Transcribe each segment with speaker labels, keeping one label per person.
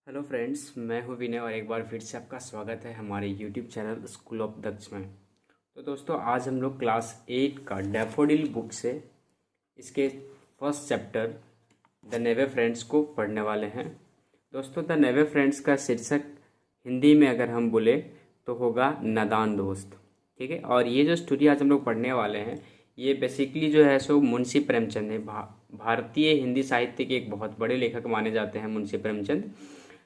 Speaker 1: Hello friends, मैं हूँ विनय और एक बार फिर से आपका स्वागत है हमारे यूट्यूब चैनल स्कूल ऑफ दक्ष में। तो दोस्तों, आज हम लोग क्लास 8 का डैफोडिल बुक से इसके first chapter the Neve friends को पढ़ने वाले हैं। दोस्तों, द नेवे फ्रेंड्स का शीर्षक हिंदी में अगर हम बोले तो होगा नादान दोस्त। ठीक है, और ये जो स्टोरी आज हम लोग पढ़ने वाले हैं ये बेसिकली जो है सो मुंशी प्रेमचंद है। भारतीय हिंदी साहित्य के एक बहुत बड़े लेखक माने जाते हैं मुंशी प्रेमचंद,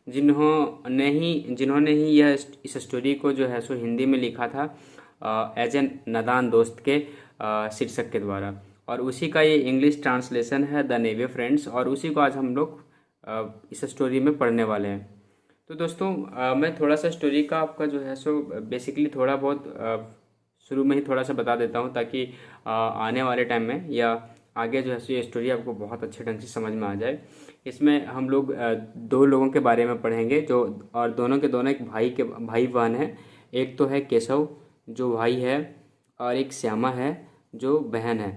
Speaker 1: जिन्होंने ही यह इस स्टोरी को जो है सो हिंदी में लिखा था एज एन नादान दोस्त के शीर्षक के द्वारा। और उसी का ये इंग्लिश ट्रांसलेशन है द नेवे फ्रेंड्स, और उसी को आज हम लोग इस स्टोरी में पढ़ने वाले हैं। तो दोस्तों, मैं थोड़ा सा स्टोरी का आपका जो है सो बेसिकली थोड़ा बहुत शुरू में ही थोड़ा सा बता देता हूँ, ताकि आने वाले टाइम में या आगे जो है सो ये स्टोरी आपको बहुत अच्छे ढंग से समझ में आ जाए। इसमें हम लोग दो लोगों के बारे में पढ़ेंगे, जो और दोनों के दोनों एक भाई बहन है। एक तो है केशव जो भाई है, और एक श्यामा है जो बहन है।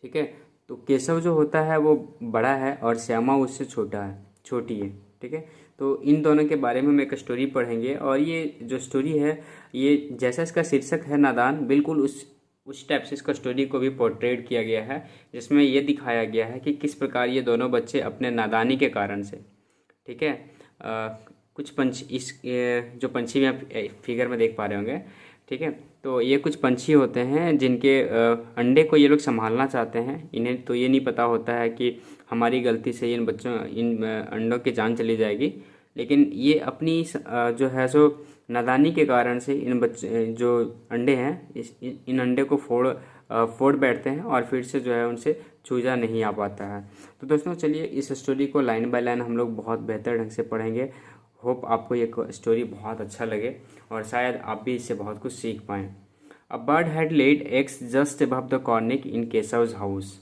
Speaker 1: ठीक है, तो केशव जो होता है वो बड़ा है और श्यामा उससे छोटी है। ठीक है, तो इन दोनों के बारे में हम एक स्टोरी पढ़ेंगे। और ये जो स्टोरी है, ये जैसा इसका शीर्षक है नादान, बिल्कुल उस टाइप से इसका स्टोरी को भी पोर्ट्रेट किया गया है, जिसमें ये दिखाया गया है कि किस प्रकार ये दोनों बच्चे अपने नादानी के कारण से, ठीक है, कुछ पंछी जो पंछी भी आप फिगर में देख पा रहे होंगे। ठीक है, तो ये कुछ पंछी होते हैं जिनके अंडे को ये लोग संभालना चाहते हैं। इन्हें तो ये नहीं पता होता है कि हमारी गलती से इन अंडों की जान चली जाएगी, लेकिन ये अपनी जो है सो नादानी के कारण से इन बच्चे जो अंडे हैं इन अंडे को फोड़ बैठते हैं, और फिर से जो है उनसे चूजा नहीं आ पाता है। तो दोस्तों, चलिए इस स्टोरी को लाइन बाय लाइन हम लोग बहुत बेहतर ढंग से पढ़ेंगे। होप आपको ये स्टोरी बहुत अच्छा लगे और शायद आप भी इससे बहुत कुछ सीख पाएँ। A bird had laid eggs just above the cornice in Keshav's house.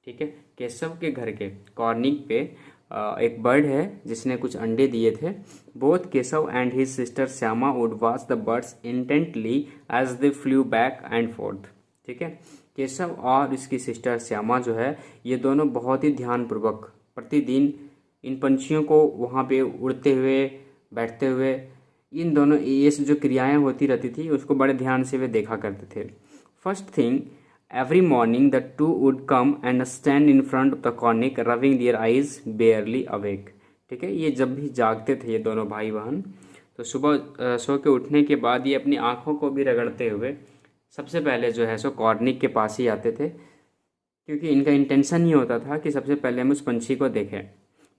Speaker 1: ठीक है, केशव के घर के कॉर्निक पे एक बर्ड है जिसने कुछ अंडे दिए थे। Both Keshav and his sister Shyama would watch the birds intently as they flew back and forth. ठीक है, केशव और इसकी सिस्टर श्यामा जो है ये दोनों बहुत ही ध्यानपूर्वक प्रतिदिन इन पंछियों को वहाँ पे उड़ते हुए बैठते हुए इन दोनों ये जो क्रियाएं होती रहती थी उसको बड़े ध्यान से वे देखा करते थे। First thing every morning the two would come and stand in front of the cornice rubbing their eyes barely awake. ठीक है, ये जब भी जागते थे ये दोनों भाई बहन, तो सुबह सो के उठने के बाद ये अपनी आंखों को भी रगड़ते हुए सबसे पहले जो है सो कॉर्निक के पास ही आते थे, क्योंकि इनका इंटेंशन ही होता था कि सबसे पहले हम उस पंछी को देखें।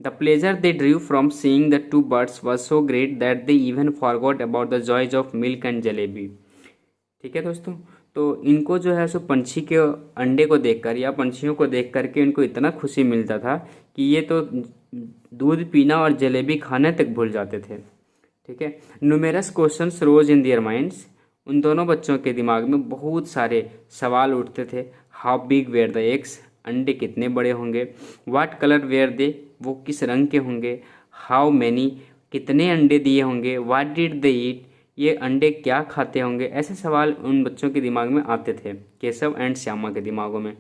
Speaker 1: The pleasure they drew from seeing the two birds was so great that they even forgot about the joys of milk and jalebi। ठीक है दोस्तों, तो इनको जो है सो पंछी के अंडे को देखकर या पंछियों को देख करके इनको इतना खुशी मिलता था कि ये तो दूध पीना और जलेबी खाने तक भूल जाते थे। ठीक है, numerous questions rose in their minds. उन दोनों बच्चों के दिमाग में बहुत सारे सवाल उठते थे। How big were the eggs, अंडे कितने बड़े होंगे। व्हाट कलर वेयर दे, वो किस रंग के होंगे। हाउ मैनी, कितने अंडे दिए होंगे। व्हाट डिड दे ईट, ये अंडे क्या खाते होंगे। ऐसे सवाल उन बच्चों के दिमाग में आते थे, केशव एंड श्यामा के दिमागों में।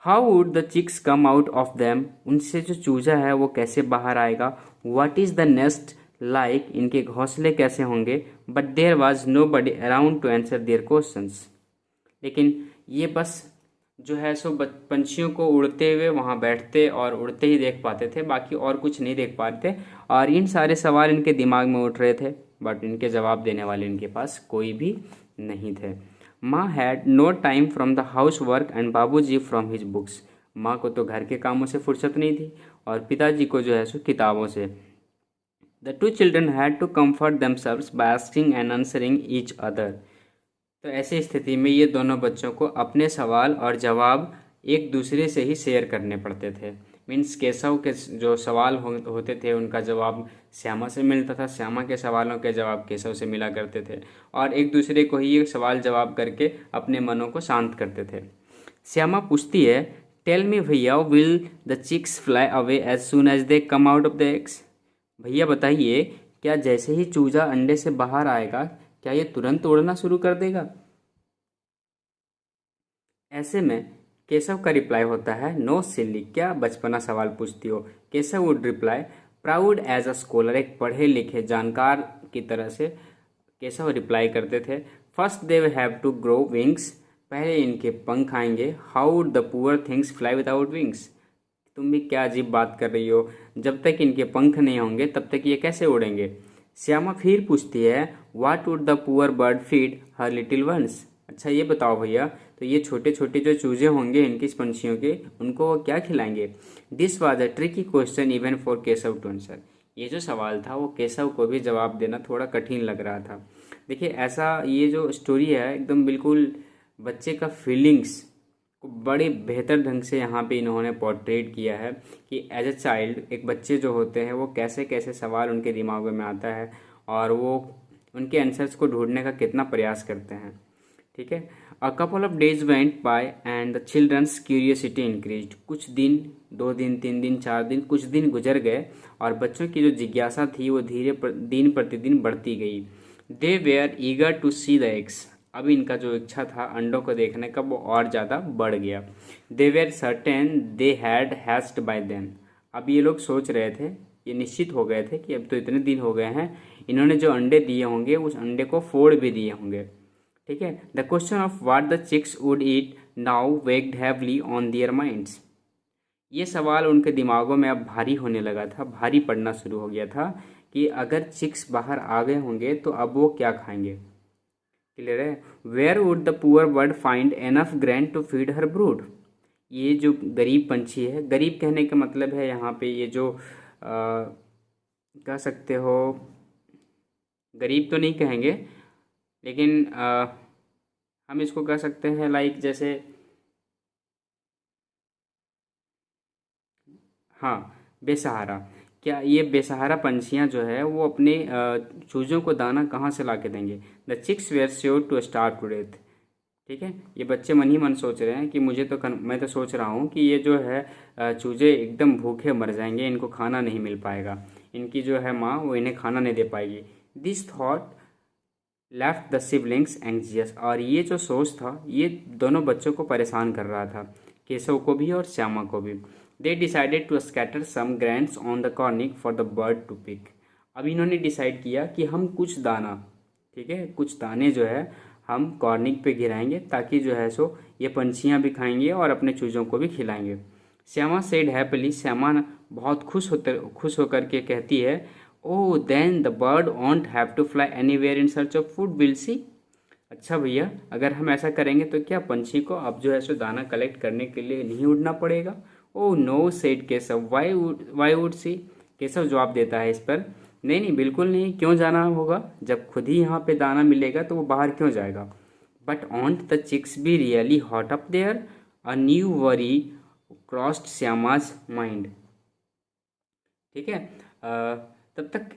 Speaker 1: How would the chicks come out of them, उनसे जो चूजा है वो कैसे बाहर आएगा। What is the nest like, इनके घोंसले कैसे होंगे। But there was nobody around to answer their questions. लेकिन ये बस जो है सो पंछियों को उड़ते हुए वहाँ बैठते और उड़ते ही देख पाते थे, बाकी और कुछ नहीं देख पाते थे। और इन सारे सवाल इनके दिमाग में उठ रहे थे, बट इनके जवाब देने वाले इनके पास कोई भी नहीं थे। Maa had no time from the house work and बाबूजी फ्रॉम हिज बुक्स। माँ को तो घर के कामों से फुर्सत नहीं थी और पिताजी को जो है सो किताबों से। The two children had to comfort themselves by asking and answering each other. तो ऐसी स्थिति में ये दोनों बच्चों को अपने सवाल और जवाब एक दूसरे से ही शेयर करने पड़ते थे। मीन्स केशव के जो सवाल होते थे उनका जवाब श्यामा से मिलता था, श्यामा के सवालों के जवाब केशव से मिला करते थे, और एक दूसरे को ही सवाल जवाब करके अपने मनों को शांत करते थे। श्यामा पूछती है, tell me bhaiya, will the chicks fly away as soon as they come out of the eggs. भैया बताइए, क्या जैसे ही चूजा अंडे से बाहर आएगा क्या ये तुरंत उड़ना शुरू कर देगा। ऐसे में केशव का रिप्लाई होता है, नो सिली, क्या बचपना सवाल पूछती हो। Keshav would reply, proud as a scholar, एक पढ़े लिखे जानकार की तरह से केशव रिप्लाई करते थे। First they have to grow wings, पहले इनके पंख आएंगे। How the poor things fly without wings, तुम भी क्या अजीब बात कर रही हो, जब तक इनके पंख नहीं होंगे तब तक ये कैसे उड़ेंगे। श्यामा फिर पूछती है what would the poor bird feed her little ones, अच्छा ये बताओ भैया, तो ये छोटे छोटे जो चूजे होंगे इनकी पंछियों के, उनको वो क्या खिलाएंगे। This was a tricky question even for Keshav to answer, ये जो सवाल था वो केशव को भी जवाब देना थोड़ा कठिन लग रहा था। देखिए ऐसा ये जो स्टोरी है एकदम बिल्कुल बच्चे का फीलिंग्स को बड़े बेहतर ढंग से यहाँ पे इन्होंने पोर्ट्रेट किया है कि एज अ चाइल्ड एक बच्चे जो होते हैं वो कैसे कैसे सवाल उनके दिमाग में आता है और वो उनके आंसर्स को ढूंढने का कितना प्रयास करते हैं। ठीक है, a couple of days went by and the children's curiosity increased, कुछ दिन, 2 दिन, 3 दिन, 4 दिन, कुछ दिन गुजर गए और बच्चों की जो जिज्ञासा थी वो दिन प्रतिदिन बढ़ती गई। They were eager to see the eggs, अब इनका जो इच्छा था अंडों को देखने का वो और ज़्यादा बढ़ गया। They were certain they had hatched by then, अब ये लोग सोच रहे थे, ये निश्चित हो गए थे कि अब तो इतने दिन हो गए हैं, इन्होंने जो अंडे दिए होंगे उस अंडे को फोड़ भी दिए होंगे। ठीक है, the question of what the chicks would eat now weighed heavily on their minds, ये सवाल उनके दिमागों में अब भारी होने लगा था, भारी पड़ना शुरू हो गया था कि अगर चिक्स बाहर आ गए होंगे तो अब वो क्या खाएंगे। क्लियर है, where would the poor bird find enough grain to feed her brood, ये जो गरीब पंछी है, गरीब कहने का मतलब है यहाँ पे ये जो कह सकते हो, गरीब तो नहीं कहेंगे लेकिन हम इसको कह सकते हैं लाइक जैसे, हाँ बेसहारा, क्या ये बेसहारा पंछियाँ जो है वो अपने चूज़ों को दाना कहाँ से ला के देंगे। The chicks were sure to starve to death, ठीक है, ये बच्चे मन ही मन सोच रहे हैं कि मैं तो सोच रहा हूँ कि ये जो है चूजे एकदम भूखे मर जाएंगे, इनको खाना नहीं मिल पाएगा, इनकी जो है माँ वो इन्हें खाना नहीं दे पाएगी। This thought left the siblings anxious, और ये जो सोच था ये दोनों बच्चों को परेशान कर रहा था, केशव को भी और श्यामा को भी। They decided to scatter some grains on the cornice for the bird to pick, अब इन्होंने डिसाइड किया कि हम कुछ दाना, ठीक है, कुछ दाने जो है हम कॉर्निक पे गिराएंगे ताकि जो है सो ये पंछियाँ भी खाएंगे और अपने चूज़ों को भी खिलाएंगे। श्यामा सेड हैप्पीली, श्यामा बहुत खुश होकर के कहती है, oh then the bird won't have to fly anywhere in search of food, will see, अच्छा भैया अगर हम ऐसा करेंगे तो क्या पंछी को अब जो है सो दाना कलेक्ट करने के लिए नहीं उड़ना पड़ेगा। Oh no said Keshav, why would see, Keshav जवाब देता है इस पर, नहीं नहीं बिल्कुल नहीं, क्यों जाना होगा, जब खुद ही यहाँ पे दाना मिलेगा तो वो बाहर क्यों जाएगा। But won't the chicks be really hot up there, a new worry crossed Shyama's mind, ठीक है, तब तक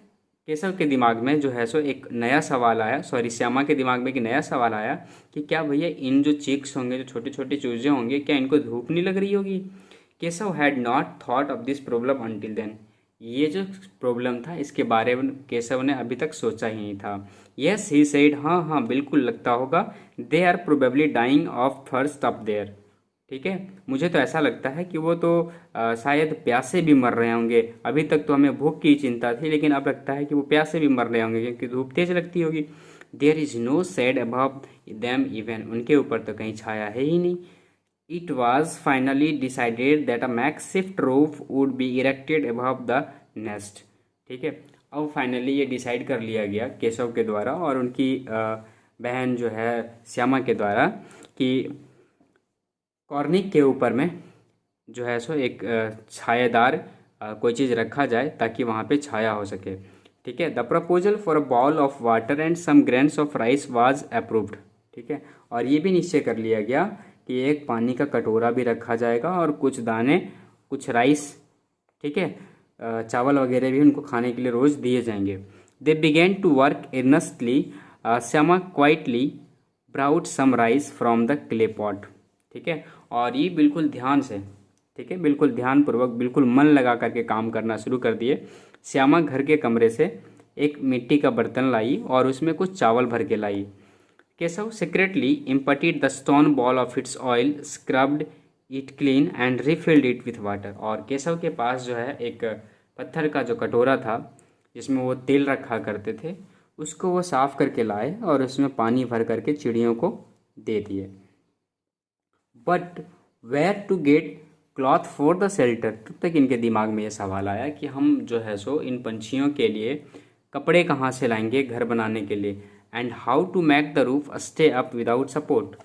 Speaker 1: केशव के दिमाग में जो है सो एक नया सवाल आया, सॉरी श्यामा के दिमाग में एक नया सवाल आया कि क्या भैया इन जो चिक्स होंगे, जो छोटे छोटे चूजे होंगे, क्या इनको धूप नहीं लग रही होगी। Keshav had not thought of this problem until then, ये जो प्रॉब्लम था इसके बारे में केशव ने अभी तक सोचा ही नहीं था। यस ही सेड, हाँ हाँ बिल्कुल लगता होगा, they are probably dying of thirst up there, ठीक है, मुझे तो ऐसा लगता है कि वो तो शायद प्यासे भी मर रहे होंगे, अभी तक तो हमें भूख की चिंता थी लेकिन अब लगता है कि वो प्यासे भी मर रहे होंगे क्योंकि धूप तेज लगती होगी। There is no shade above them even, उनके ऊपर तो कहीं छाया है ही नहीं। It was finally decided that a makeshift roof would be erected above the nest, ठीक है, अब फाइनली ये डिसाइड कर लिया गया केशव के द्वारा और उनकी बहन जो है श्यामा के द्वारा कि कॉर्निक के ऊपर में जो है सो एक छायादार कोई चीज़ रखा जाए ताकि वहाँ पे छाया हो सके। ठीक है, the proposal for a bowl of water and some grains of rice was approved, ठीक है, और ये भी निश्चय कर लिया गया कि एक पानी का कटोरा भी रखा जाएगा और कुछ दाने, कुछ राइस, ठीक है, चावल वगैरह भी उनको खाने के लिए रोज़ दिए जाएंगे। They began to work earnestly, Shyama quietly brought some rice from the clay pot, ठीक है, और ये बिल्कुल ध्यान से, ठीक है, बिल्कुल ध्यानपूर्वक, बिल्कुल मन लगा करके काम करना शुरू कर दिए। श्यामा घर के कमरे से एक मिट्टी का बर्तन लाई और उसमें कुछ चावल भर के लाई। Keshav secretly emptied the stone ball of its oil, scrubbed it clean and refilled it with water, और केशव के पास जो है एक पत्थर का जो कटोरा था जिसमें वो तेल रखा करते थे, उसको वो साफ करके लाए और उसमें पानी भर करके चिड़ियों को दे दिए। But where to get cloth for the shelter, तब तक इनके दिमाग में ये सवाल आया कि हम जो है सो इन पंछियों के लिए कपड़े कहाँ से लाएंगे घर बनाने के लिए, and how to make the roof stay up without support.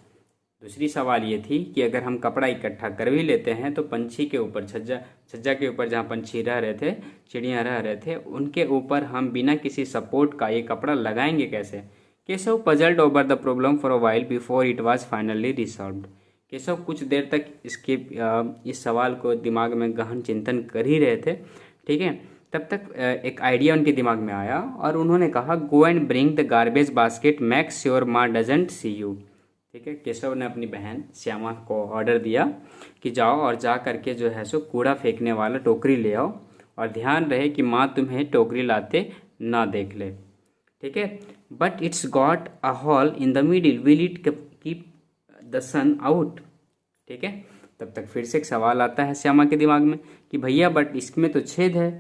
Speaker 1: दूसरी सवाल ये थी कि अगर हम कपड़ा इकट्ठा कर भी लेते हैं तो पंछी के ऊपर, छज्जा छज्जा के ऊपर जहाँ पंछी रह रहे थे, चिड़ियाँ रह रहे थे, उनके ऊपर हम बिना किसी सपोर्ट का ये कपड़ा लगाएंगे कैसे। Keshav puzzled over the problem for a while before it was finally resolved. Keshav कुछ देर तक इस सवाल को दिमाग में गहन चिंतन कर ही रहे थे, ठीक है। तब तक एक आइडिया उनके दिमाग में आया और उन्होंने कहा, go and bring the garbage basket, make sure माँ डजंट सी यू। ठीक है, केशव ने अपनी बहन श्यामा को ऑर्डर दिया कि जाओ और जा करके जो है सो कूड़ा फेंकने वाला टोकरी ले आओ और ध्यान रहे कि माँ तुम्हें टोकरी लाते ना देख ले। ठीक है, but it's got a hole in the middle, will it keep the sun out. ठीक है, तब तक फिर से एक सवाल आता है श्यामा के दिमाग में कि भैया बट इसमें तो छेद है,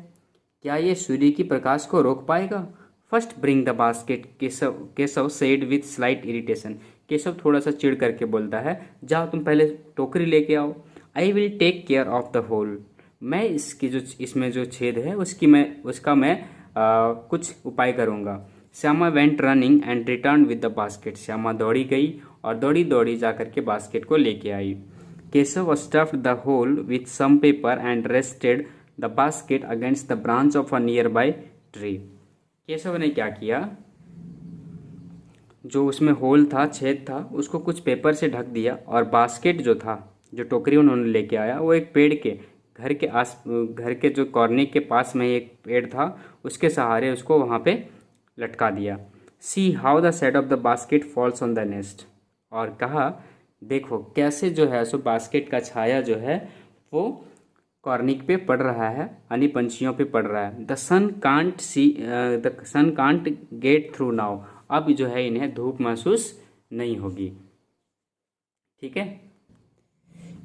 Speaker 1: क्या ये सूर्य की प्रकाश को रोक पाएगा। First bring the basket, Keshav said with slight irritation. Keshav थोड़ा सा चिढ़ करके बोलता है, जाओ तुम पहले टोकरी लेके आओ। I will take care of the hole, मैं इसकी जो इसमें जो छेद है उसका मैं कुछ उपाय करूँगा। Shyama went running and return with the basket. Shyama दौड़ी गई और दौड़ी दौड़ी जा करके बास्केट को लेके आई। Keshav stuffed the hole with some paper and rested the basket against the branch of a nearby tree. Keshav ने क्या किया, जो उसमें होल था, छेद था, उसको कुछ पेपर से ढक दिया और बास्केट जो था, जो टोकरी उन्होंने लेके आया, वो एक पेड़ के घर के जो कॉर्निक के पास में एक पेड़ था, उसके सहारे उसको वहाँ पे लटका दिया। See how the shade of the basket falls on the nest, और कहा देखो कैसे जो है सो बास्केट का छाया जो है वो कॉर्निक पे पड़ रहा है, यानी पंछियों पे पड़ रहा है। The sun can't get through now, अब जो है इन्हें धूप महसूस नहीं होगी। ठीक है,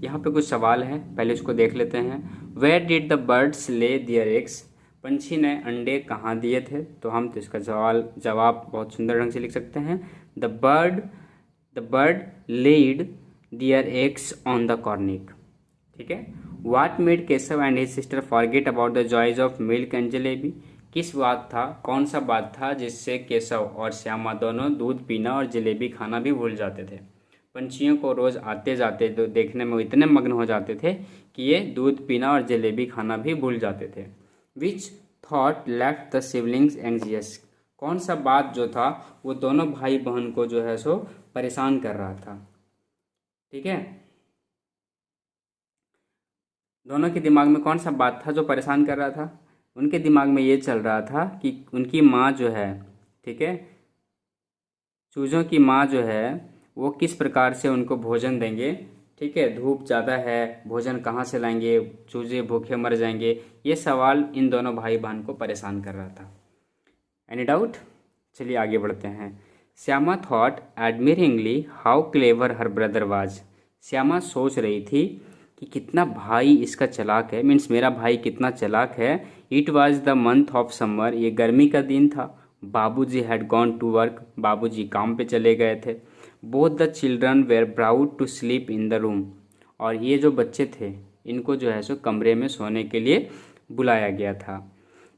Speaker 1: यहाँ पे कुछ सवाल है, पहले इसको देख लेते हैं। वेयर डिड द बर्ड्स ले दियर एग्स, पंछी ने अंडे कहाँ दिए थे, तो हम तो इसका जवाब बहुत सुंदर ढंग से लिख सकते हैं। The bird laid their eggs on the cornice. ठीक है, what made Keshav and his sister forget about the joys of milk and jalebi, किस बात था, कौन सा बात था जिससे केशव और श्यामा दोनों दूध पीना और जलेबी खाना भी भूल जाते थे। पंछियों को रोज आते जाते तो देखने में इतने मग्न हो जाते थे कि ये दूध पीना और जलेबी खाना भी भूल जाते थे। Which thought left the siblings anxious, कौन सा बात जो था वो दोनों भाई बहन को जो है सो परेशान कर रहा था। ठीक है, दोनों के दिमाग में कौन सा बात था जो परेशान कर रहा था। उनके दिमाग में ये चल रहा था कि उनकी माँ जो है, ठीक है, चूज़ों की माँ जो है वो किस प्रकार से उनको भोजन देंगे। ठीक है, धूप ज़्यादा है, भोजन कहाँ से लाएंगे, चूजे भूखे मर जाएंगे, ये सवाल इन दोनों भाई बहन को परेशान कर रहा था। एनी डाउट, चलिए आगे बढ़ते हैं। Shyama thought admiringly how clever her brother was, Shyama सोच रही थी कि कितना भाई इसका चालाक है, मीन्स मेरा भाई कितना चालाक है। It was the month of summer, ये गर्मी का दिन था। बाबूजी हैड गॉन टू वर्क, बाबूजी काम पे चले गए थे। Both the children were brought to sleep in the room, और ये जो बच्चे थे इनको जो है सो कमरे में सोने के लिए बुलाया गया था।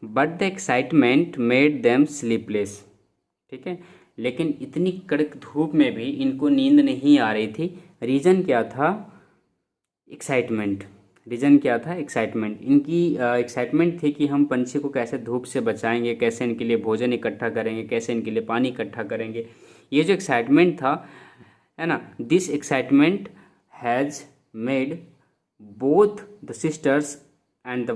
Speaker 1: But the excitement made them sleepless. ठीक है, लेकिन इतनी कड़क धूप में भी इनको नींद नहीं आ रही थी। रीज़न क्या था, एक्साइटमेंट। रीज़न क्या था, एक्साइटमेंट। इनकी एक्साइटमेंट थी कि हम पंछी को कैसे धूप से बचाएंगे, कैसे इनके लिए भोजन इकट्ठा करेंगे, कैसे इनके लिए पानी इकट्ठा करेंगे। ये जो एक्साइटमेंट था, है ना, this excitement has made both the sisters and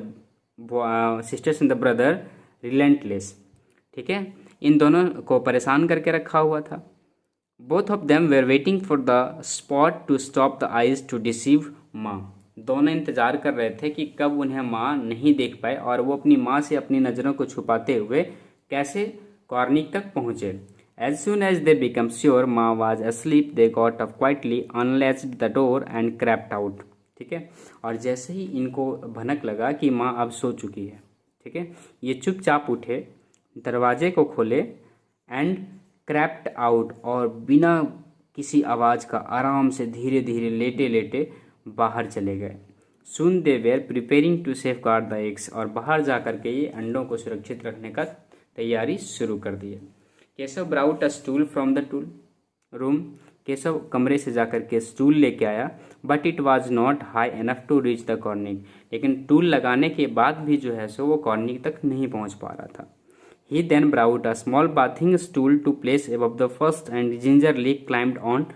Speaker 1: the brother relentless. ठीक है, इन दोनों को परेशान करके रखा हुआ था। Both of them were waiting for the spot to stop the eyes to deceive Maa, दोनों इंतजार कर रहे थे कि कब उन्हें माँ नहीं देख पाए और वो अपनी माँ से अपनी नज़रों को छुपाते हुए कैसे कॉर्निक तक पहुँचे। As soon as they became sure Ma was asleep, they got up quietly, unlatched the door and crept out. ठीक है, और जैसे ही इनको भनक लगा कि माँ अब सो चुकी है, ठीक है। ये चुपचाप उठे, दरवाजे को खोले एंड क्रैप्ट आउट, और बिना किसी आवाज़ का आराम से धीरे धीरे लेटे लेटे बाहर चले गए। Soon they were preparing to safeguard the eggs, और बाहर जा कर के ये अंडों को सुरक्षित रखने का तैयारी शुरू कर दी है। Keshav brought a stool from the tool room, Keshav कमरे से जाकर के स्टूल लेके आया, but it was not high enough to reach the cornice, लेकिन टूल लगाने के बाद भी जो है सो वो कॉर्निक तक नहीं पहुंच पा रहा था। He then brought a small bathing stool to place above the first and gingerly climbed on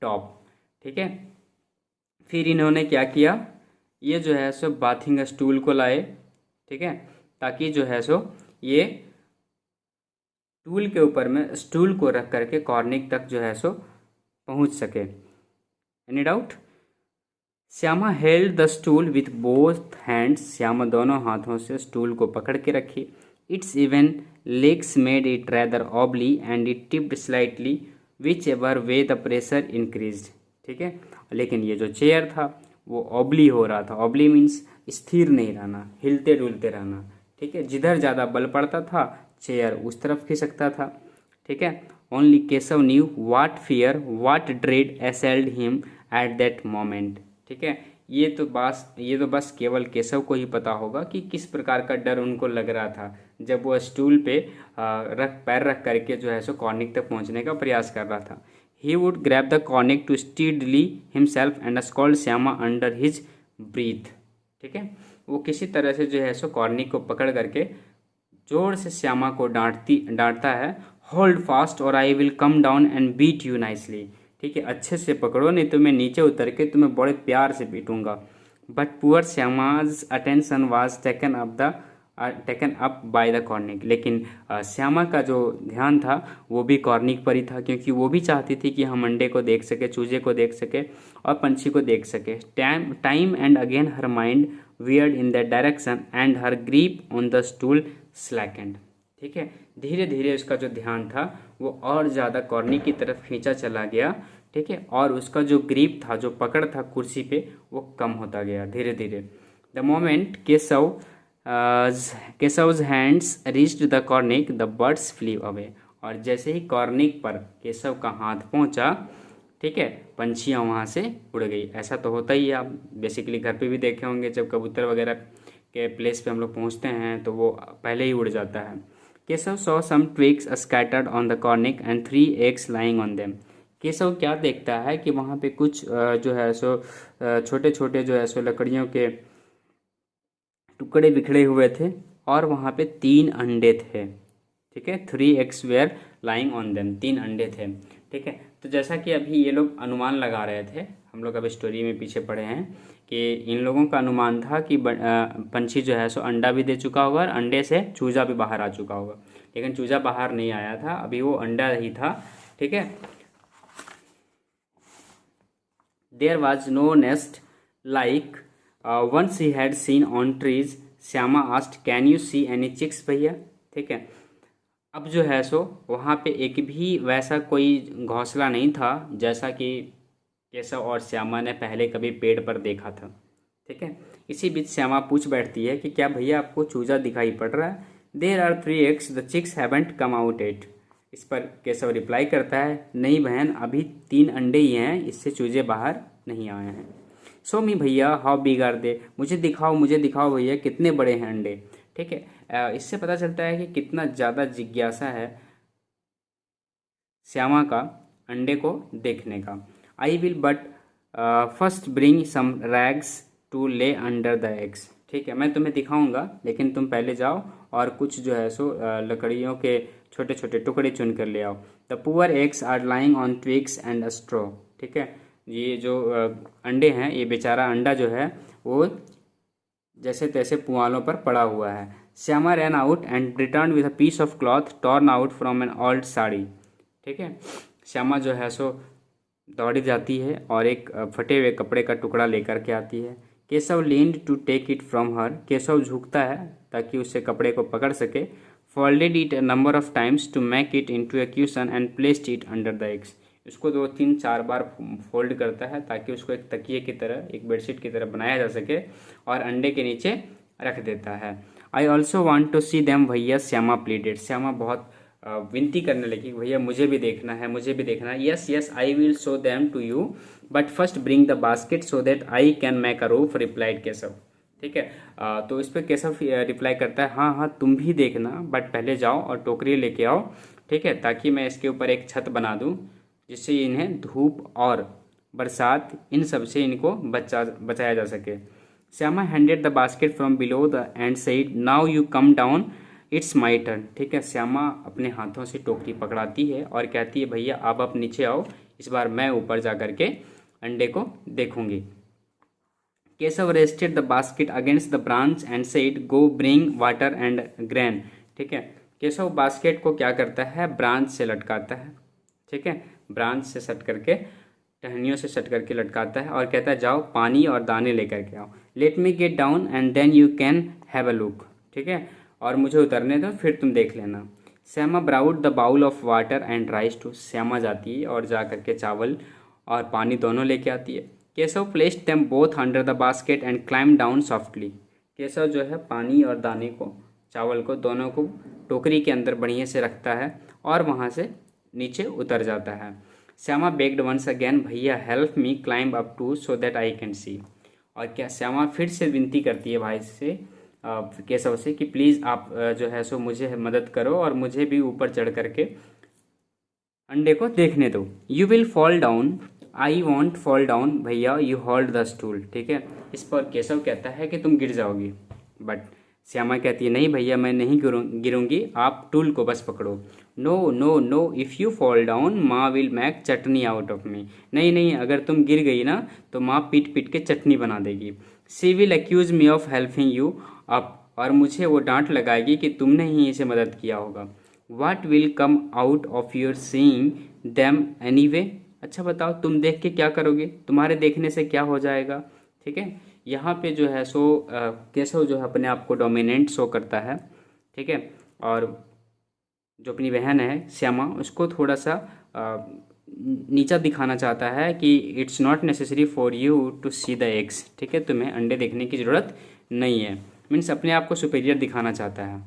Speaker 1: top, ठीक है। फिर इन्होंने क्या किया, ये जो है सो बाथिंग स्टूल को लाए, ठीक है, ताकि जो है सो ये टूल के ऊपर में स्टूल को रख करके कॉर्निक तक जो है सो पहुंच सके। Any doubt? Shyama held the stool with both hands, Shyama दोनों हाथों से स्टूल को पकड़ के रखी। Its even legs made it rather wobbly and it tipped slightly whichever way the pressure increased, ठीक है। लेकिन ये जो चेयर था वो ऑबली हो रहा था। ऑबली मीन्स स्थिर नहीं रहना, हिलते डुलते रहना, ठीक है। जिधर ज़्यादा बल पड़ता था चेयर उस तरफ खिसकता था, ठीक है। Only Keshav knew what fear what dread assailed him at that moment, ठीक है। ये तो बस केवल केशव को ही पता होगा कि किस प्रकार का डर उनको लग रहा था जब वो स्टूल पे पैर रख करके जो है सो कॉर्निक तक पहुंचने का प्रयास कर रहा था। He would grab the cornic to steadily himself and scold Shyama under his breath, ठीक है। वो किसी तरह से जो है सो कॉर्निक को पकड़ करके जोर से श्यामा को डांटता है। Hold fast or I will come down and beat you nicely, ठीक है, अच्छे से पकड़ो नहीं तो मैं नीचे उतर के तुम्हें बड़े प्यार से पीटूंगा। But poor Shyama's attention was taken up by the cornice, लेकिन श्यामा का जो ध्यान था वो भी कॉर्निक पर ही था, क्योंकि वो भी चाहती थी कि हम अंडे को देख सके, चूजे को देख सके और पंछी को देख सके। Time and again her mind veered in that direction and her grip on the stool slackened, ठीक है। धीरे धीरे उसका जो ध्यान था वो और ज़्यादा कॉर्निक की तरफ खींचा चला गया, ठीक है, और उसका जो ग्रीप था, जो पकड़ था कुर्सी पे, वो कम होता गया धीरे धीरे। The moment Keshav's hands reached the cornic, the birds flew away, और जैसे ही कॉर्निक पर केशव का हाथ पहुंचा, ठीक है, पंछियां वहां से उड़ गई। ऐसा तो होता ही है, आप बेसिकली घर पे भी देखे होंगे, जब कबूतर वगैरह के प्लेस पे हम लोग पहुंचते हैं तो वो पहले ही उड़ जाता है। Keshav saw some twigs scattered on the cornic and 3 eggs lying on them, Keshav क्या देखता है कि वहाँ पे कुछ जो है सो छोटे छोटे जो है सो लकड़ियों के टुकड़े बिखरे हुए थे और वहाँ पे 3 अंडे थे, ठीक है। 3 eggs were lying on them, 3 अंडे थे, ठीक है। तो जैसा कि अभी ये लोग अनुमान लगा रहे थे, हम लोग अब स्टोरी में पीछे पढ़े हैं कि इन लोगों का अनुमान था कि पंछी जो है सो अंडा भी दे चुका होगा और अंडे से चूजा भी बाहर आ चुका होगा, लेकिन चूजा बाहर नहीं आया था, अभी वो अंडा ही था, ठीक है। There was no nest like once he had seen on trees. Shyama asked, "Can you see any chicks भैया?" ठीक है। अब जो है सो वहाँ पे एक भी वैसा कोई घोंसला नहीं था जैसा कि केशव और श्यामा ने पहले कभी पेड़ पर देखा था, ठीक है। इसी बीच श्यामा पूछ बैठती है कि क्या भैया आपको चूजा दिखाई पड़ रहा है? There are 3 eggs, the chicks haven't come out yet. इस पर केशव रिप्लाई करता है, नहीं बहन, अभी 3 अंडे ही हैं, इससे चूजे बाहर नहीं आए हैं। सो मी भैया हाउ बिग आर दे, मुझे दिखाओ भैया कितने बड़े हैं अंडे, ठीक है। इससे पता चलता है कि कितना ज़्यादा जिज्ञासा है श्यामा का अंडे को देखने का। I will but first bring some rags to lay under the eggs, ठीक है, मैं तुम्हें दिखाऊंगा, लेकिन तुम पहले जाओ और कुछ जो है सो लकड़ियों के छोटे छोटे टुकड़े चुन कर ले आओ। The poor eggs are lying on twigs and straw, ठीक है। ये जो अंडे हैं, ये बेचारा अंडा जो है वो जैसे तैसे पुआलों पर पड़ा हुआ है। Shyama ran out and return with a piece of cloth torn out from an old sari, ठीक है। श्यामा जो है सो दौड़ी जाती है और एक फटे हुए कपड़े का टुकड़ा लेकर के आती है। Keshav leaned to take it from her, Keshav झुकता है ताकि उससे कपड़े को पकड़ सके। Folded it a number of times to make it into a cushion and placed it under the eggs, इसको 2, 3, 4 बार फोल्ड करता है ताकि उसको एक तकिए की तरह, एक बेडशीट की तरह बनाया जा सके और अंडे के नीचे रख देता है। I also want to see them bhaiya, Shyama pleaded. Shyama बहुत विनती करने लगी, भैया मुझे भी देखना है, मुझे भी देखना है। Yes yes I will show them to you but first bring the basket so that I can make a roof, replied Keshav. ठीक है, तो इस पर केशव रिप्लाई करता है, हाँ हाँ तुम भी देखना, बट पहले जाओ और टोकरी लेके आओ, ठीक है, ताकि मैं इसके ऊपर एक छत बना दूँ जिससे इन्हें धूप और बरसात इन सब से इनको बचाया जा सके। Shyama handed the basket from below the end said now you come down it's my turn. ठीक है, श्यामा अपने हाथों से टोकरी पकड़ाती है और कहती है, भैया आप नीचे आओ, इस बार मैं ऊपर जा करके अंडे को देखूंगी। Keshav rested the basket against the branch and said go bring water and grain. ठीक है, केशव बास्केट को क्या करता है, ब्रांच से लटकाता है। ठीक है, ब्रांच से सट करके, टहनियों से सट करके लटकाता है और कहता है जाओ पानी और दाने लेकर के आओ। Let me get down and then you can have a look. ठीक है, और मुझे उतरने दो फिर तुम देख लेना। Shyama brought the bowl of water and rice too. Shyama जाती है और जा करके चावल और पानी दोनों लेके आती है। Keshav placed them both under the basket and climb down softly. Keshav जो है पानी और दाने को, चावल को, दोनों को टोकरी के अंदर बढ़िया से रखता है और वहाँ से नीचे उतर जाता है। Shyama begged once again bhaiya help me climb up too so that I can see. और क्या श्यामा फिर से विनती करती है भाई से, केशव से, कि प्लीज़ आप जो है सो मुझे मदद करो और मुझे भी ऊपर चढ़ करके अंडे को देखने दो। You will fall down, I want fall down भैया, यू होल्ड द स्टूल। ठीक है, इस पर केशव कहता है कि तुम गिर जाओगी, बट श्यामा कहती है नहीं भैया मैं नहीं गिरूंगी, आप टूल को बस पकड़ो। No no no, if you fall down माँ will make chutney out of me. नहीं नहीं, अगर तुम गिर गई ना तो माँ पीट पीट के चटनी बना देगी। She will accuse me of helping you up, और मुझे वो डांट लगाएगी कि तुमने ही इसे मदद किया होगा। What will come out of your seeing them anyway. अच्छा बताओ तुम देख के क्या करोगे, तुम्हारे देखने से क्या हो जाएगा। ठीक है, यहाँ पे जो है सो केशव जो है अपने आप को डोमिनेंट शो करता है। ठीक है, और जो अपनी बहन है श्यामा उसको थोड़ा सा नीचा दिखाना चाहता है कि it's not necessary for you to see the eggs. ठीक है, तुम्हें अंडे देखने की ज़रूरत नहीं है, मीन्स अपने आप को सुपीरियर दिखाना चाहता है।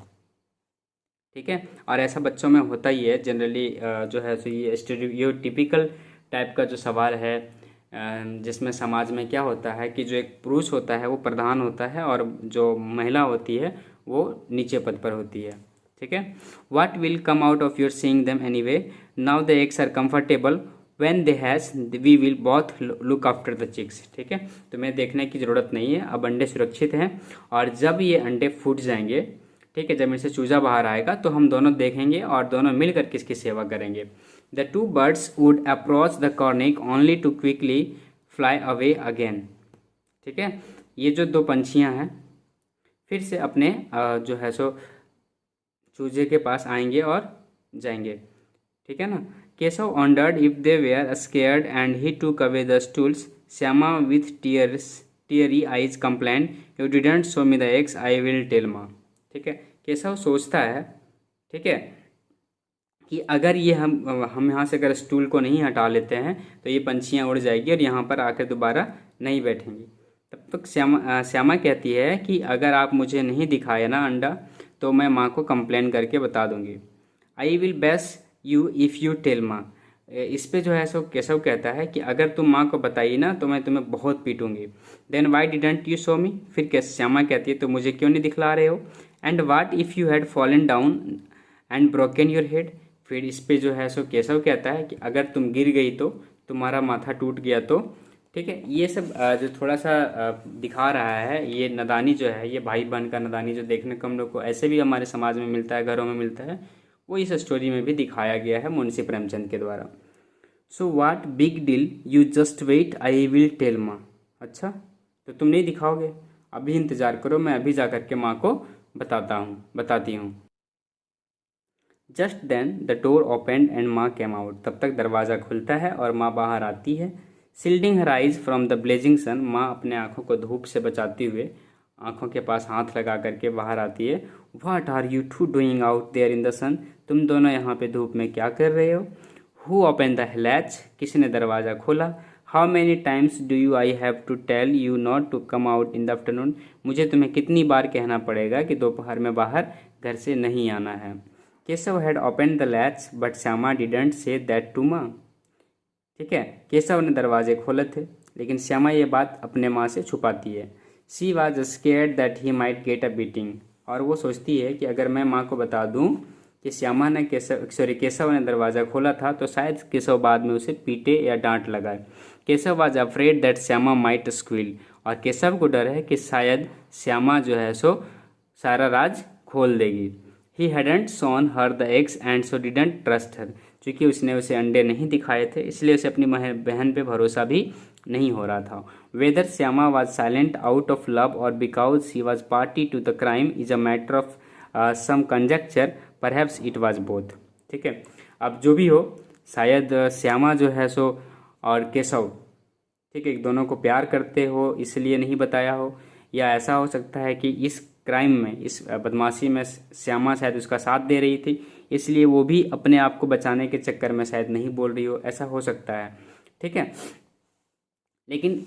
Speaker 1: ठीक है, और ऐसा बच्चों में होता ही है जनरली, जो है सो ये स्टीरियोटिपिकल टाइप का जो सवाल है, जिसमें समाज में क्या होता है कि जो एक पुरुष होता है वो प्रधान होता है और जो महिला होती है वो नीचे पद पर होती है। ठीक है, what will come out of your seeing them anyway, now the eggs are comfortable when they hatch we will both look after the chicks. ठीक है, तुम्हें देखने की ज़रूरत नहीं है, अब अंडे सुरक्षित हैं और जब ये अंडे फूट जाएंगे, ठीक है, जब इनसे चूजा बाहर आएगा तो हम दोनों देखेंगे और दोनों मिलकर किसकी सेवा करेंगे। The two birds would approach the cornice only to quickly fly away again. ठीक है, ये जो दो पंछियां हैं फिर से अपने जो है सो चूजे के पास आएंगे और जाएंगे। ठीक है ना। Keshav wondered if they were scared and he took away the stools. Shyama with teary eyes complain you didn't show me the eggs, I will tell माँ। ठीक है, केशव सोचता है, ठीक है, कि अगर ये हम यहाँ से अगर स्टूल को नहीं हटा लेते हैं तो ये पंछियाँ उड़ जाएगी और यहाँ पर आकर दोबारा नहीं बैठेंगी। तब तक श्यामा कहती है कि अगर आप मुझे नहीं दिखाए ना अंडा तो मैं माँ को कंप्लेन करके बता दूंगी। I will beat you if you tell Maa. इस पे जो है सो केशव कहता है कि अगर तुम माँ को बताई ना तो मैं तुम्हें बहुत पीटूंगी। Then why didn't you show me. फिर श्यामा कहती है तो मुझे क्यों नहीं दिखला रहे हो। And what if you had fallen down and broken your head. फिर इस पे जो है सो केशव कहता है कि अगर तुम गिर गई तो तुम्हारा माथा टूट गया तो। ठीक है, ये सब जो थोड़ा सा दिखा रहा है, ये नादानी जो है, ये भाई बहन का नादानी जो देखने को हम लोग को ऐसे भी हमारे समाज में मिलता है, घरों में मिलता है, वो इस स्टोरी में भी दिखाया गया है मुंशी प्रेमचंद के द्वारा। So what big deal, you just wait, I will tell माँ। अच्छा तो तुम नहीं दिखाओगे, अभी इंतज़ार करो, मैं अभी जा करके माँ को बताती हूँ। Just then the door opened and Maa came out. तब तक दरवाज़ा खुलता है और माँ बाहर आती है। Shielding her eyes from the blazing sun. माँ अपने आँखों को धूप से बचाते हुए आँखों के पास हाथ लगा करके बाहर आती है। What are you two doing out there in the sun. तुम दोनों यहाँ पे धूप में क्या कर रहे हो। Who open the latch. किसने दरवाज़ा खोला। How many times do you I have to tell you not to come out in the afternoon, मुझे तुम्हें कितनी बार कहना पड़ेगा कि दोपहर में बाहर घर से नहीं आना है। Keshav had open the latch but Shyama didn't say that to Maa. ठीक है, केशव ने दरवाजे खोले थे लेकिन श्यामा ये बात अपने माँ से छुपाती है। She was scared that he might get a beating, और वो सोचती है कि अगर मैं माँ को बता दूँ कि श्यामा ने केशव ने दरवाज़ा खोला था तो शायद केशव बाद में उसे पीटे या डांट लगाए। Keshav was afraid that Shyama might squeal, और केशव को डर है कि शायद श्यामा जो है सो सारा राज खोल देगी। He hadn't shown her the eggs and so didn't trust her, चूँकि उसने उसे अंडे नहीं दिखाए थे इसलिए उसे अपनी बहन पे भरोसा भी नहीं हो रहा था। Whether Shyama was silent out of love or because she was party to the crime is a matter of some conjecture, perhaps it was both. ठीक है, अब जो भी हो, शायद श्यामा जो है सो और केशव, ठीक है, दोनों को प्यार करते हो इसलिए नहीं बताया हो, या ऐसा हो सकता है कि इस क्राइम में, इस बदमाशी में श्यामा शायद उसका साथ दे रही थी इसलिए वो भी अपने आप को बचाने के चक्कर में शायद नहीं बोल रही हो, ऐसा हो सकता है। ठीक है, लेकिन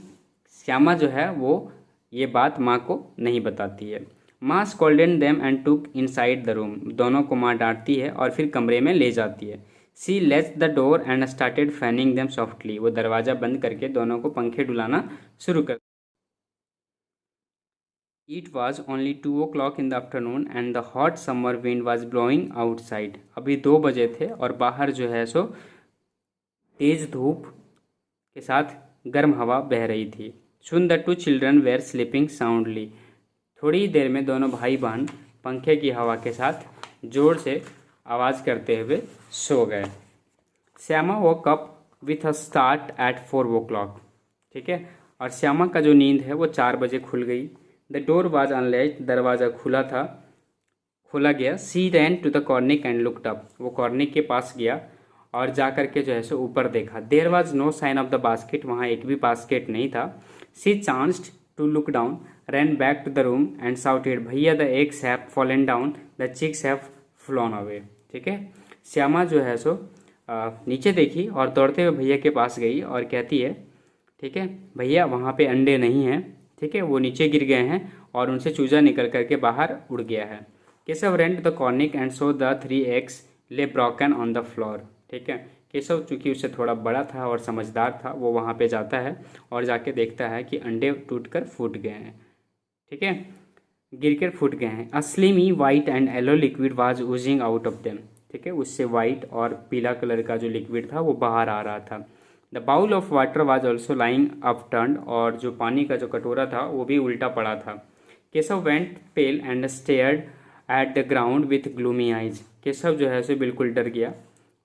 Speaker 1: श्यामा जो है वो ये बात माँ को नहीं बताती है। माँ scolded them and took inside the room, दोनों को माँ डांटती है और फिर कमरे में ले जाती है। See let's the door and started fanning them softly, वो दरवाज़ा बंद करके दोनों को पंखे डुलाना शुरू कर। It was only 2 o'clock in the afternoon and the hot summer wind was blowing outside. अभी 2 बजे थे और बाहर जो है सो तेज धूप के साथ गर्म हवा बह रही थी। Soon the 2 children were sleeping soundly. थोड़ी देर में दोनों भाई बहन पंखे की हवा के साथ जोर से आवाज़ करते हुए सो गए। Shyama woke up with a start at 4 o'clock. ठीक है, और श्यामा का जो नींद है वो 4 बजे खुल गई। द डोर वाज अनलैच्ड, दरवाज़ा खोला गया। She ran to the cornice and looked up, वो कॉर्निक के पास गया और जा कर के जो है सो ऊपर देखा। There was no sign of the basket, वहाँ एक भी बास्केट नहीं था। She chanced to look down, ran back to the room and shouted भैया the eggs have fallen down, the chicks have flown away. ठीक है, श्यामा जो है सो नीचे देखी और दौड़ते हुए भैया के पास गई और कहती है, ठीक है भैया वहाँ पे अंडे नहीं हैं, ठीक है, वो नीचे गिर गए हैं और उनसे चूजा निकल करके बाहर उड़ गया है। Keshav ran to the cornic and saw the 3 eggs lay broken on the floor। ठीक है, केशव चूंकि उससे थोड़ा बड़ा था और समझदार था, वो वहाँ पे जाता है और जाके देखता है कि अंडे टूटकर फूट गए हैं। ठीक है, गिरकर फूट गए हैं। A slimy white and yellow liquid was oozing out of them. ठीक है, उससे वाइट और पीला कलर का जो लिक्विड था वो बाहर आ रहा था। The bowl of water was also lying upturned, और जो पानी का जो कटोरा था वो भी उल्टा पड़ा था। Keshav went pale and stared at the ground with gloomy eyes. Keshav जो है उसे बिल्कुल डर गया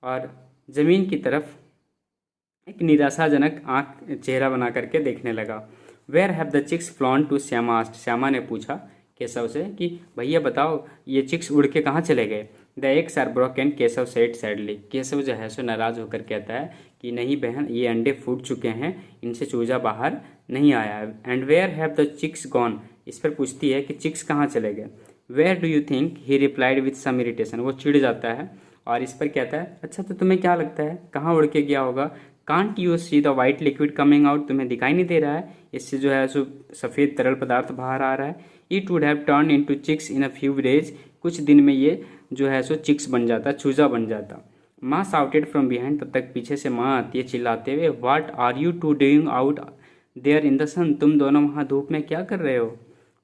Speaker 1: और ज़मीन की तरफ एक निराशाजनक चेहरा बना करके देखने लगा। Where have the chicks flown to, Shyama asked, Shyama ने पूछा केशव से कि भैया बताओ ये चिक्स उड़ के कहाँ चले गए। The eggs are broken, Keshav said sadly, Keshav जो है सो नाराज़ होकर कहता है कि नहीं बहन, ये अंडे फूट चुके हैं, इनसे चूजा बाहर नहीं आया है। And where have the chicks gone, इस पर पूछती है कि चिक्स कहाँ चले गए। Where do you think, he replied with some irritation, वो चिढ़ जाता है और इस पर कहता है अच्छा तो तुम्हें क्या लगता है कहाँ उड़ के गया होगा। Can't you see the white liquid coming out, तुम्हें दिखाई नहीं दे रहा है इससे जो है सो सफ़ेद तरल पदार्थ बाहर आ रहा है। It would have turn into chicks in a few days, कुछ दिन में ये जो है सो चिक्स बन जाता, चूजा बन जाता। माँ साउटेड फ्रॉम बिहाइंड, तब तक पीछे से माँ आती है चिल्लाते हुए, what are you two doing out there in the sun, तुम दोनों वहाँ धूप में क्या कर रहे हो।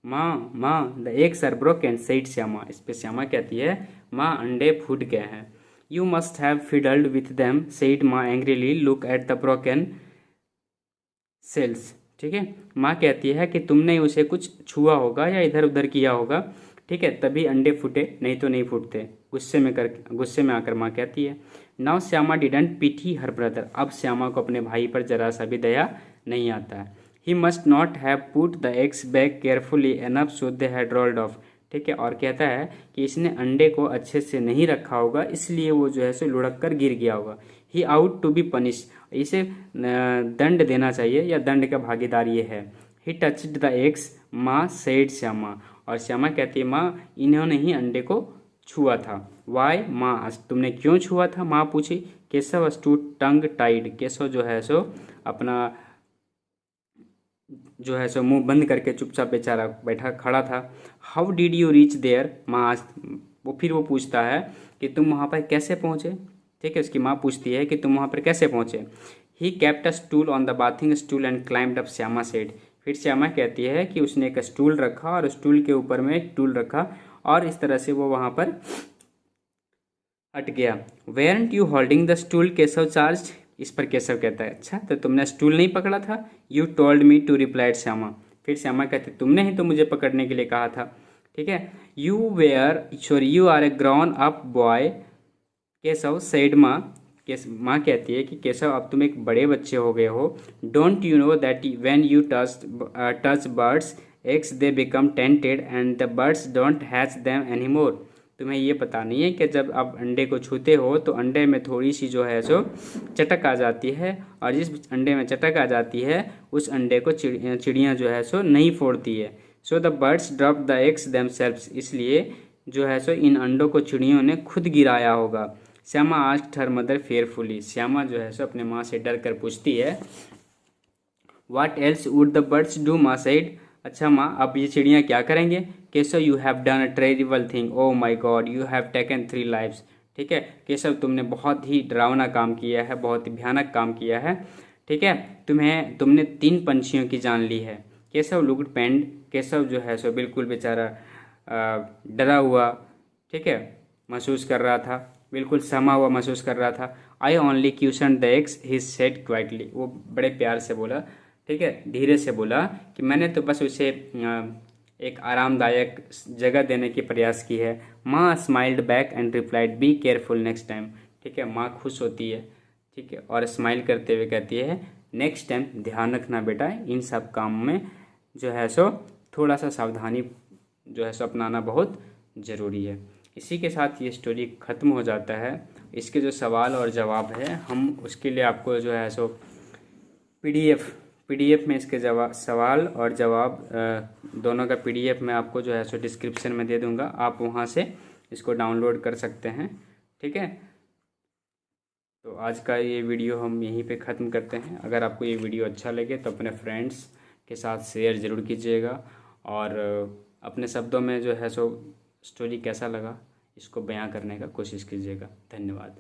Speaker 1: Maa the eggs are broken said Shyama, इस पर श्यामा कहती है माँ अंडे फूट गए हैं। You must have fiddled with them said माँ angrily, look at the broken shells. ठीक है, माँ कहती है कि तुमने उसे कुछ छुआ होगा या इधर उधर किया होगा, ठीक है, तभी अंडे फूटे, नहीं तो नहीं फूटते। गुस्से में आकर माँ कहती है। Now Shyama didn't pity her brother, अब श्यामा को अपने भाई पर जरा सा भी दया नहीं आता है। He must not have put the eggs back carefully enough so they had rolled of. ठीक है, और कहता है कि इसने अंडे को अच्छे से नहीं रखा होगा इसलिए वो जो है सो लुढ़क कर गिर गया होगा। ही आउट टू बी पनिश, इसे दंड देना चाहिए या दंड का भागीदार ये है। ही टचड द एग्स माँ सेड श्यामा, और श्यामा कहती है माँ इन्होंने ही अंडे को छुआ था। वाई माँ, तुमने क्यों छुआ था, माँ पूछी। केशव स्टूड टंग टाइड, केशव जो है सो अपना जो है सो मुंह बंद करके चुपचाप बेचारा बैठा खड़ा था। How did you reach there, Maa वो पूछता है कि तुम वहाँ पर कैसे पहुँचे। ठीक है, उसकी माँ पूछती है कि तुम वहाँ पर कैसे पहुँचे। He kept a stool on the bathing stool and climbed up, Shyama said. फिर श्यामा कहती है कि उसने एक स्टूल रखा और स्टूल के ऊपर में एक टूल रखा और इस तरह से वो वहाँ पर हट गया। Weren't you holding the stool, Keshav charge. इस पर केशव कहता है अच्छा तो तुमने स्टूल नहीं पकड़ा था। You told me to, replied Shyama. फिर श्यामा कहते तुमने ही तो मुझे पकड़ने के लिए कहा था। ठीक है, you are a grown up boy, Keshav said Maa. माँ कहती है कि केशव अब तुम एक बड़े बच्चे हो गए हो। Don't you know that when you touch birds eggs they become tainted and the birds don't hatch them any more. तुम्हें ये पता नहीं है कि जब आप अंडे को छूते हो तो अंडे में थोड़ी सी जो है सो चटक आ जाती है, और जिस अंडे में चटक आ जाती है उस अंडे को चिड़ियाँ जो है सो नहीं फोड़ती है। So the birds drop the eggs themselves, इसलिए जो है सो इन अंडों को चिड़ियों ने खुद गिराया होगा। Shyama asked her mother fearfully, Shyama जो है सो अपने माँ से डर कर पूछती है what else would the birds do, Maa said. अच्छा माँ अब ये चिड़ियाँ क्या करेंगे। Keshav you have done a terrible thing, oh my god you have taken 3 lives. ठीक है केशव तुमने बहुत ही डरावना काम किया है, बहुत ही भयानक काम किया है। ठीक है तुमने 3 पंछियों की जान ली है। केशव लुक्ड पेंड, केशव जो है सो बिल्कुल बेचारा डरा हुआ, ठीक है, महसूस कर रहा था, बिल्कुल समा हुआ महसूस कर रहा था। I only question the eggs, he said quietly, वो बड़े प्यार से बोला, ठीक है, धीरे से बोला कि मैंने तो बस उसे एक आरामदायक जगह देने की प्रयास की है। माँ smiled back and replied be careful next time. ठीक है माँ खुश होती है, ठीक है, और स्माइल करते हुए कहती है नेक्स्ट टाइम ध्यान रखना बेटा, इन सब काम में जो है सो थोड़ा सा सावधानी जो है सो अपनाना बहुत ज़रूरी है। इसी के साथ ये स्टोरी ख़त्म हो जाता है। इसके जो सवाल और जवाब है हम उसके लिए आपको जो है सो पीडीएफ में इसके सवाल और जवाब दोनों का पीडीएफ मैं आपको जो है सो डिस्क्रिप्शन में दे दूंगा, आप वहां से इसको डाउनलोड कर सकते हैं। ठीक है, तो आज का ये वीडियो हम यहीं पे ख़त्म करते हैं। अगर आपको ये वीडियो अच्छा लगे तो अपने फ्रेंड्स के साथ शेयर ज़रूर कीजिएगा, और अपने शब्दों में जो है सो स्टोरी कैसा लगा इसको बयां करने का कोशिश कीजिएगा। धन्यवाद।